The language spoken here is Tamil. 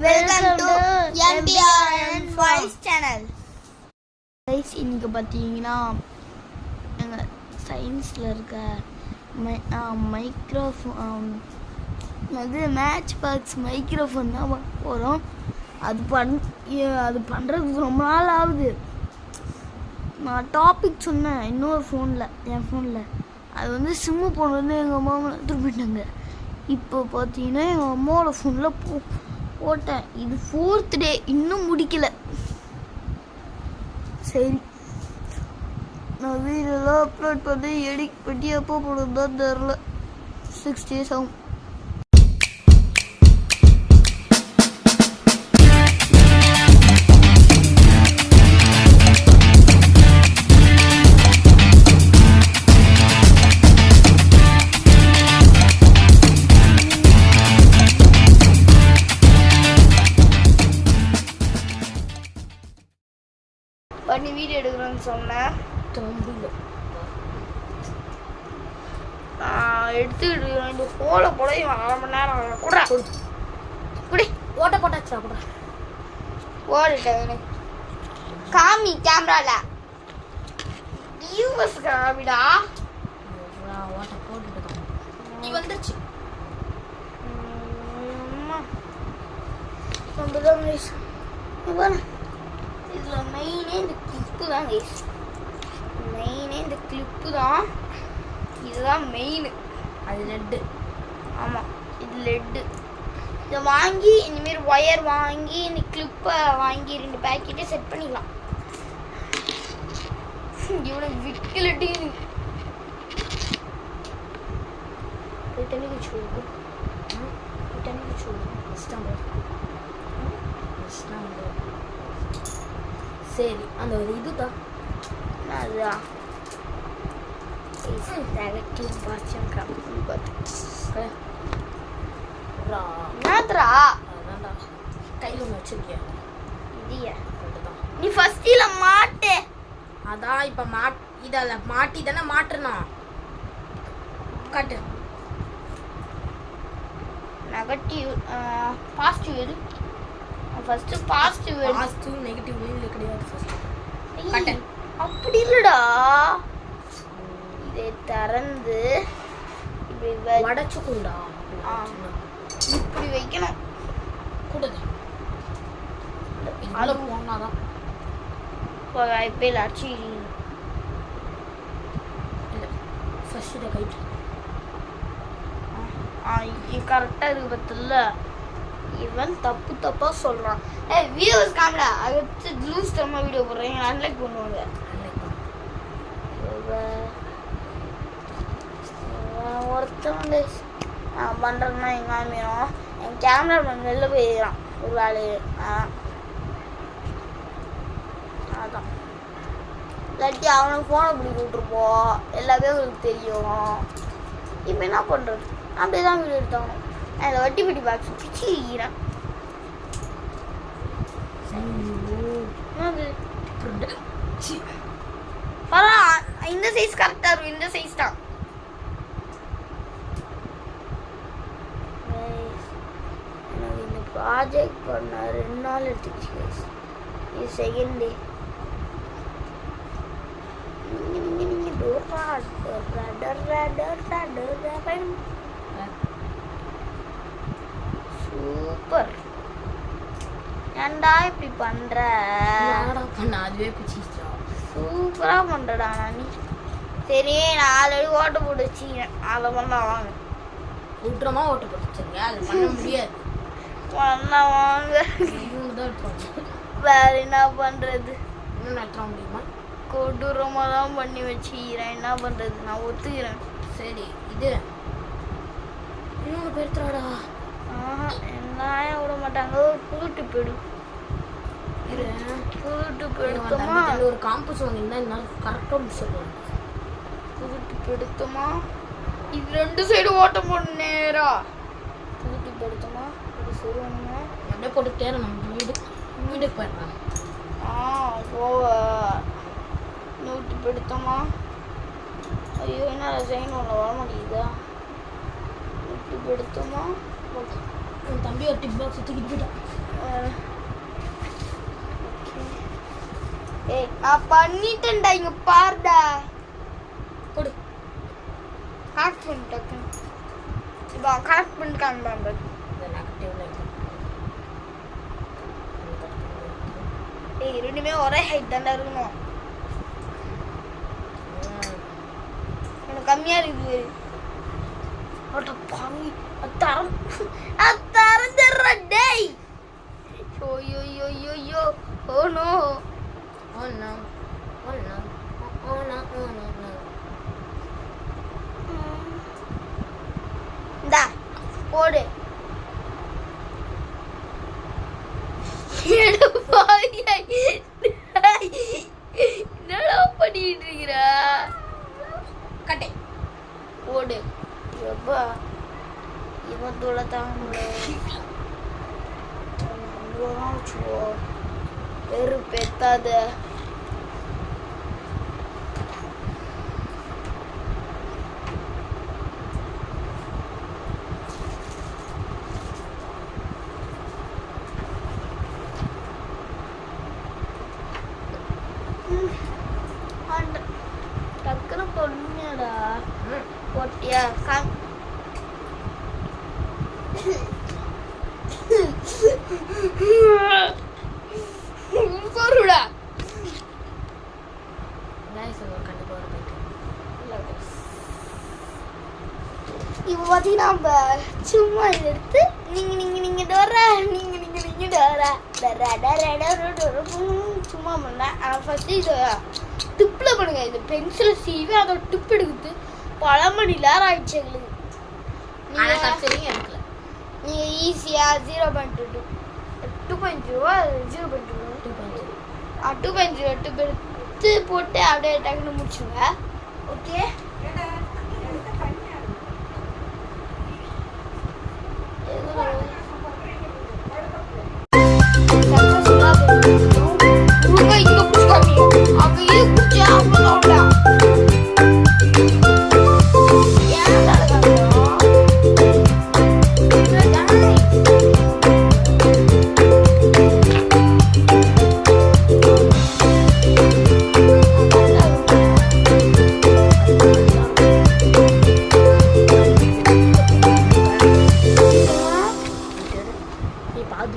Welcome to MBRN voice channel. Guys, இன்னைக்கு பார்த்தீங்கன்னா எங்கள் சயின்ஸில் இருக்க மைக்ரோஃபோன் மேட்ச் பாக்ஸ் மைக்ரோஃபோன் தான் பார்க்க போகிறோம். அது பண்ணுறதுக்கு ரொம்ப நாள் ஆகுது. நான் டாபிக் சொன்னேன் இன்னொரு ஃபோனில், என் ஃபோனில். அது சிம்மு போன் எங்கள் அம்மா எடுத்துகிட்டு போயிட்டாங்க. இப்போ பார்த்தீங்கன்னா எங்கள் அம்மாவோட ஃபோனில் போட்டேன். இது 4th டே, இன்னும் முடிக்கலை. சரி, நான் வீடியோலாம் அப்லோட் பண்ணி எடிட் பண்ணி எப்போ போடுறது தான் தெரில. 6 days ஆகும். பண்ணி வீடியோ எடுக்கிறேன்னு சொன்னேன். எடுத்துக்கிட்டு இந்த கோலை போட 1/2 மணி நேரம் கூட குடி ஓட்ட போட்டாச்சா கூட ஓடிட்டேன். காமி கேமரால யூஎஸ் காமிடா. ஓட்ட போட்டுட்டு நீ வந்துருச்சு. இதில் மெயினே இந்த கிளிப்பு தான் கைஸ். மெயினே இந்த கிளிப்பு தான். இதுதான் மெயின். அது லெட்டு. ஆமாம், இது லெட்டு. இதை வாங்கி இந்தமாரி ஒயர் வாங்கி இந்த கிளிப்பை வாங்கி 2 பேக்கெட்டே செட் பண்ணிக்கலாம். இவ்வளோ விக்கலட்டி தண்ணி குச்சி தண்ணி குச்சி சரி, அந்த ஒரு இதுதான் அதுதான் கையில் ஒன்று வச்சிருக்கியா? இதையா நீ ஃபர்ஸ்ட் இதில் மாட்டு. அதான் இப்போ இதில் மாட்டி தானே மாட்டணும். காட்டு. நெகட்டிவ் பாசிட்டிவ் எது? ஃபர்ஸ்ட் பாசிட்டிவ் நெகட்டிவ் இல்லை கிடையாது. ஃபர்ஸ்ட் அப்படி இல்லடா. இதை திறந்து இப்படி வடச்சுக்குண்டா. இப்படி வைக்கணும். கூடுது அது போனாதான் இப்போ அடிச்சு ஃபர்ஸ்ட் இதை கைட்டு கரெக்டாக இருக்கு பத்தில. இவன் தப்பா சொல்றான். வியூஸ் காமிடா அடுத்து லூஸ் தரமா வீடியோ போடுறேன். அன்லைக் பண்ணுவாங்க. ஒருத்தவங்க நான் பண்ணுறேன்னா எங்கள் மாமியும் என் கேமராமேன் வெளில போயிடுறான் ஒரு வேலையை. அதான் இல்லாட்டி அவனுக்கு ஃபோனை பிடிக்க விட்டுருப்போம். எல்லாமே உங்களுக்கு தெரியும். இப்போ என்ன பண்ணுறது? அப்படியே தான் வீடியோ எடுத்தாங்க. அந்த வட்டி பெட்டி பாக்ஸ் பிடிச்சிக்கிறேன். இந்த சைஸ் கரெக்டாக இருக்கும். இந்த சைஸ் தான். எனக்கு இந்த ப்ராஜெக்ட் பண்ண 2 நாள் எடுத்துக்கிச்சு. இது செகண்ட் டே. சூப்பர். ஏன்டா இப்படி பண்ற? அதுவே பிடிச்சிச்சா? சூப்பரா பண்றடா நீ. சரி, நான் ஆல்ரெடி ஓட்ட போட்டு வச்சுக்கிறேன். அதை பண்ணா வாங்க. குற்றமா ஓட்ட போட்டு வச்சிருங்க. அது பண்ண முடியாது. பண்ணா வாங்க. வேற என்ன பண்றது? இன்னும் நடத்த முடியுமா? கொடூரமா தான் பண்ணி வச்சுக்கிறேன். என்ன பண்றது? நான் ஒத்துக்கிறேன். சரி, இது இன்னொரு பேர்த்துறாடா. என்ன விட மாட்டாங்க. புதுட்டு போயிடு. புதுட்டு போயிடுத்தோமா? ஒரு காம்பஸ் வாங்கியிருந்தா என்ன கரெக்டாக முடிச்சிடலாம். புதுட்டு போயிடுத்தோமா? இது 2 சைடு ஓட்டம் போட நேரா. புதுட்டு போயிடுத்தோமா? இது சொல்லுவாங்க. அப்படியே போட்டுக்கிட்டே நம்ம வீட்டுக்கு போயிடலாம். போவ நோட்டு போயிடுத்தோமா? ஐயோ, என்ன சைன் ஒன்று வர மாட்டேங்குதா? நோட்டு போயிடுத்தோமா? என் தம்பி ஒரு டிப் பாக்ஸ் தூக்கிட்டு போயிட்டான். ஏய் நான் பண்ணிட்டேன்டா, இங்க பாருடா. கொடு. கனெக்ட் பண்ணிட்டேன். இப்போ கனெக்ட் பண்ணிட்டான் பாரு. இந்த நெகட்டிவ்ல இருக்கு. ஏய் ரெண்டுமே ஒரே ஹைட் தான்டா இருக்கணும். எனக்கு கம்மியா இருக்குது. அட பாவி, அத்தரஞ்சற டேய். யோ ஓ நோ. Oh no. இந்தா போடு. என்னடா பண்ணிட்டு இருக்கிறா? கட்டை. போடு. எப்பா இவன் தோலை தாங்க வெறுப்பேத்தாத. டக்குனு பொண்ணுடா போட்டியா? சொல்லுடா. இப்போ பார்த்தீங்கன்னா நம்ம சும்மா இதை எடுத்து நீங்க டோரா நீங்க டோரா சும்மா பண்ணேன். ஆனால் ஃபஸ்ட்டு இதை டிப்பில் பண்ணுங்க. இது பென்சிலை சீவி அதோட டிப் எடுக்குது. பல மணி நேரம் ஆயிடுச்சு எங்களுக்கு. எடுக்கல. நீங்கள் ஈஸியாக 0.2 2.0 2.0 டிப் எடுத்து போட்டு அப்படியே டக்குன்னு முடிச்சுங்க. ஓகே நீ பாத்து